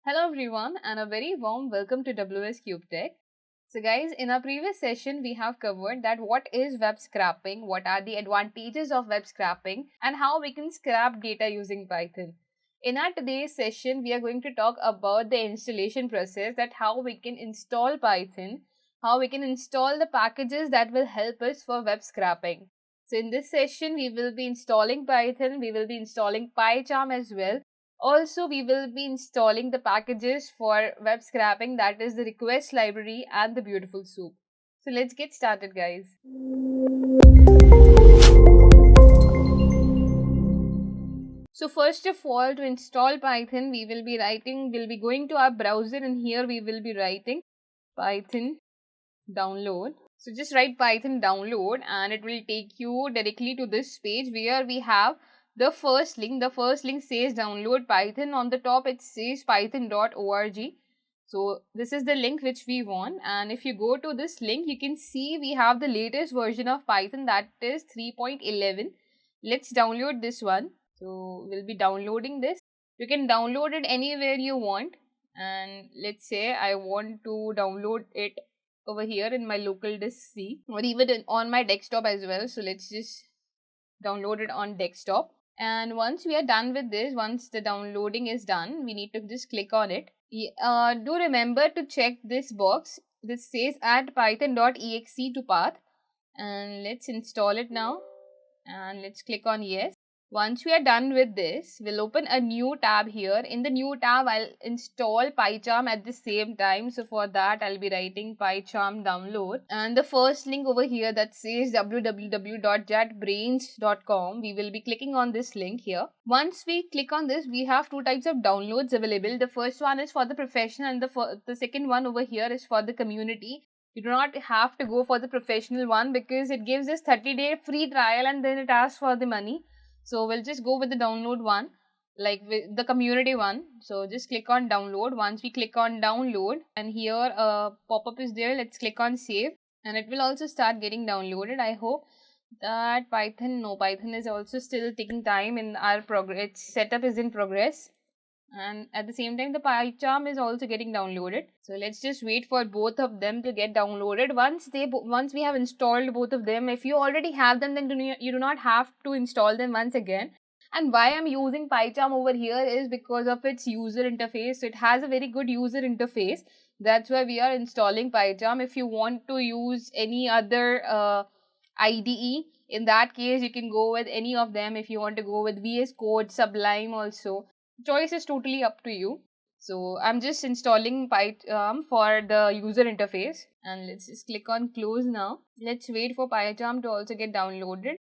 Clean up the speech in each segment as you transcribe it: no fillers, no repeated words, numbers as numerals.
Hello everyone and a very warm welcome to WsCube Tech. So guys, in our previous session we have covered that what is web scraping, what are the advantages of web scraping and how we can scrap data using Python. In our today's session we are going to talk about the installation process, that how we can install Python, how we can install the packages that will help us for web scraping. So in this session we will be installing Python, we will be installing PyCharm as well. Also, we will be installing the packages for web scraping, that is the request library and the beautiful soup. So let's get started, guys. So first of all, to install Python, we'll be going to our browser, and here we will be writing Python download. So just write Python download and it will take you directly to this page where we have the first link says download Python. On the top it says python.org. So this is the link which we want, and if you go to this link you can see we have the latest version of Python, that is 3.11. Let's download this one. So we'll be downloading this. You can download it anywhere you want, and let's say I want to download it over here in my local disk C, or even on my desktop as well. So let's just download it on desktop. And once we are done with this, once the downloading is done, we need to just click on it. Do remember to check this box. This says add python.exe to path, and let's install it now, and let's click on yes. Once we are done with this, we'll open a new tab here. In the new tab, I'll install PyCharm at the same time. So for that, I'll be writing PyCharm download. And the first link over here that says www.jetbrains.com, we will be clicking on this link here. Once we click on this, we have two types of downloads available. The first one is for the professional, and the second one over here is for the community. You do not have to go for the professional one because it gives us 30-day free trial and then it asks for the money. So we'll just go with the download one, like with the community one. So just click on download. Once we click on download, and here a pop-up is there, let's click on save, and it will also start getting downloaded. I hope that Python is also still taking time in our progress. Its setup is in progress, and at the same time the PyCharm is also getting downloaded. So let's just wait for both of them to get downloaded. Once we have installed both of them, if you already have them, then you do not have to install them once again. And why I'm using PyCharm over here is because of its user interface. It has a very good user interface. That's why we are installing PyCharm. If you want to use any other IDE, in that case you can go with any of them. If you want to go with VS Code, Sublime also, choice is totally up to you. So I'm just installing PyCharm for the user interface, and let's just click on close now. Let's wait for PyCharm to also get downloaded.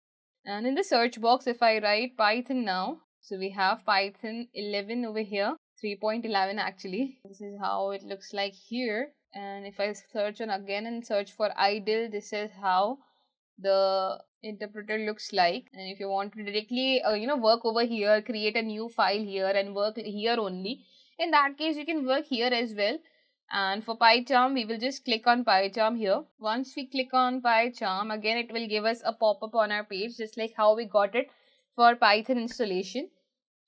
And in the search box, if I write Python now, so we have Python 11 over here, 3.11 actually. This is how it looks like here. And if I search on again and search for idle, this is how the interpreter looks like. And if you want to directly work over here, create a new file here and work here only, in that case you can work here as well. And for PyCharm, we will just click on PyCharm here. Once we click on PyCharm, again it will give us a pop-up on our page, just like how we got it for Python installation.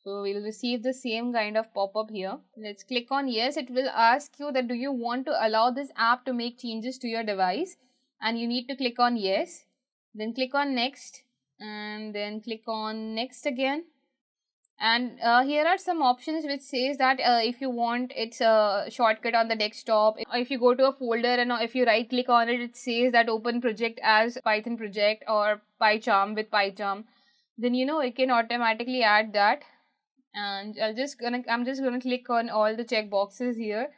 So we'll receive the same kind of pop-up here. Let's click on yes. It will ask you that do you want to allow this app to make changes to your device, and you need to click on yes. Then click on next, and then click on next again. And here are some options which says that if you want, it's a shortcut on the desktop. If you go to a folder and if you right click on it, it says that open project as Python project or PyCharm with PyCharm. Then it can automatically add that. And I'm just gonna click on all the check boxes here.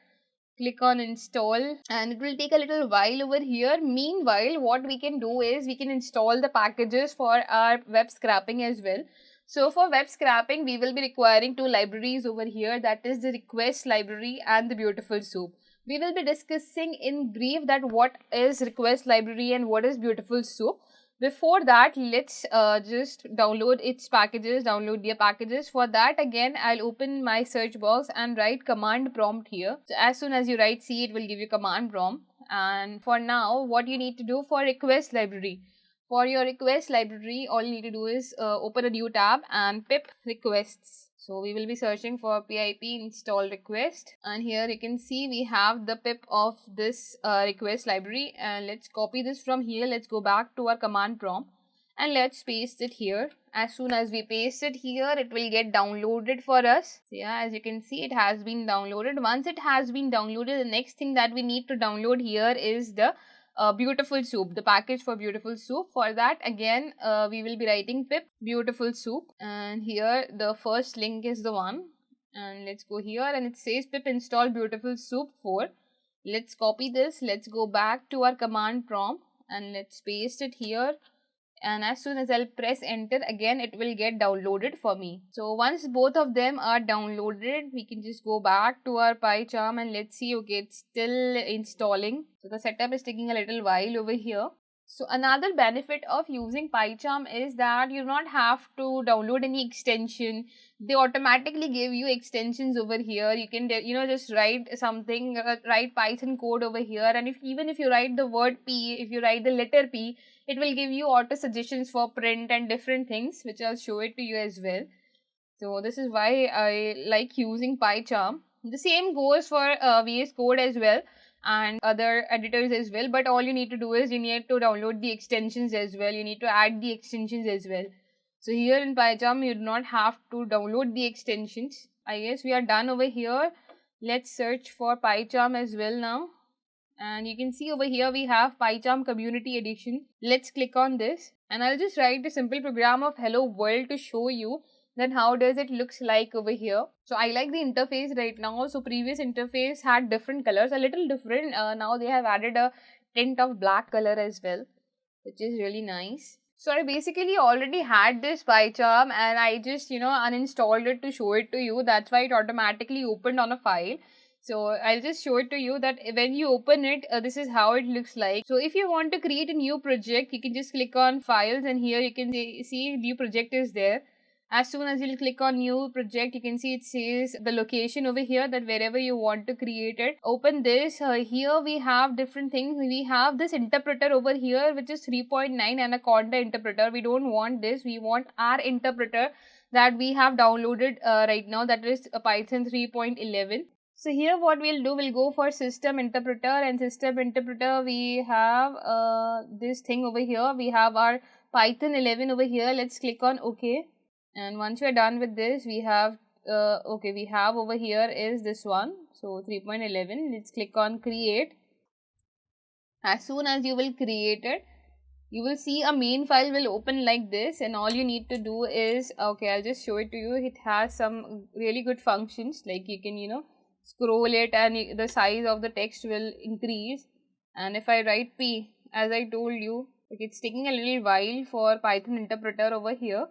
Click on install, and it will take a little while over here. Meanwhile, what we can do is we can install the packages for our web scraping as well. So for web scraping, we will be requiring two libraries over here, that is the request library and the beautiful soup. We will be discussing in brief that what is request library and what is beautiful soup. Before that, let's just download their packages. For that, again, I'll open my search box and write command prompt here. So as soon as you write C, it will give you command prompt. And for now, what you need to do for request library. For your request library, all you need to do is open a new tab and pip requests. So we will be searching for pip install request, and here you can see we have the pip of this request library, and let's copy this from here. Let's go back to our command prompt and let's paste it here. As soon as we paste it here, it will get downloaded for us. So yeah, as you can see, it has been downloaded. Once it has been downloaded, the next thing that we need to download here is the beautiful soup, the package for beautiful soup. For that, again, we will be writing pip beautiful soup, and here the first link is the one, and let's go here, and it says pip install beautiful soup 4. Let's copy this. Let's go back to our command prompt and let's paste it here. And as soon as I'll press enter, again it will get downloaded for me. So once both of them are downloaded, we can just go back to our PyCharm and let's see. Okay, it's still installing, so the setup is taking a little while over here. So another benefit of using PyCharm is that you do not have to download any extension. They automatically give you extensions over here. You can just write something, write Python code over here, and even if you write the word P, if you write the letter P, it will give you auto suggestions for print and different things, which I'll show it to you as well. So this is why I like using PyCharm. The same goes for VS Code as well and other editors as well, but all you need to do is you need to download the extensions as well. You need to add the extensions as well. So here in PyCharm, you do not have to download the extensions. I guess we are done over here. Let's search for PyCharm as well now. And you can see over here we have PyCharm Community Edition. Let's click on this, and I'll just write a simple program of hello world to show you that how does it looks like over here. So I like the interface right now. So previous interface had different colors, a little different. Now they have added a tint of black color as well, which is really nice. So I basically already had this PyCharm and I just uninstalled it to show it to you. That's why it automatically opened on a file. So I'll just show it to you that when you open it, this is how it looks like. So if you want to create a new project, you can just click on files, and here you can see new project is there. As soon as you click on new project, you can see it says the location over here, that wherever you want to create it. Open this. Here we have different things. We have this interpreter over here, which is 3.9 Anaconda interpreter. We don't want this. We want our interpreter that we have downloaded right now, that is Python 3.11. So here what we'll do, we'll go for system interpreter, and system interpreter we have this thing over here. We have our Python 11 over here. Let's click on OK. And once we're done with this, we have we have over here is this one. So 3.11. Let's click on create. As soon as you will create it, you will see a main file will open like this, and all you need to do is, okay, I'll just show it to you. It has some really good functions, like you can scroll it and the size of the text will increase. And if I write P, as I told you, it's taking a little while for Python interpreter over here.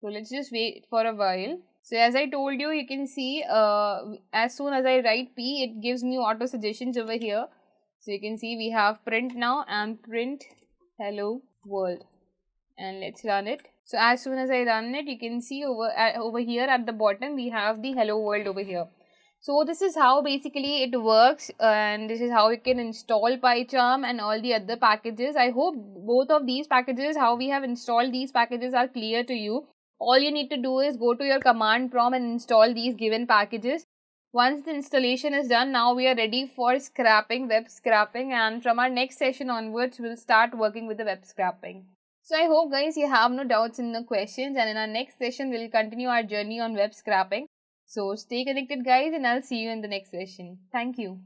So let's just wait for a while. So as I told you, you can see as soon as I write P, it gives me auto suggestions over here. So you can see we have print now, and print hello world, and let's run it. So as soon as I run it, you can see over here at the bottom we have the hello world over here. So this is how basically it works, and this is how you can install PyCharm and all the other packages. I hope both of these packages, how we have installed these packages, are clear to you. All you need to do is go to your command prompt and install these given packages. Once the installation is done, now we are ready for scrapping, web scrapping, and from our next session onwards, we'll start working with the web scrapping. So I hope guys you have no doubts in the questions, and in our next session, we'll continue our journey on web scrapping. So stay connected guys, and I'll see you in the next session. Thank you.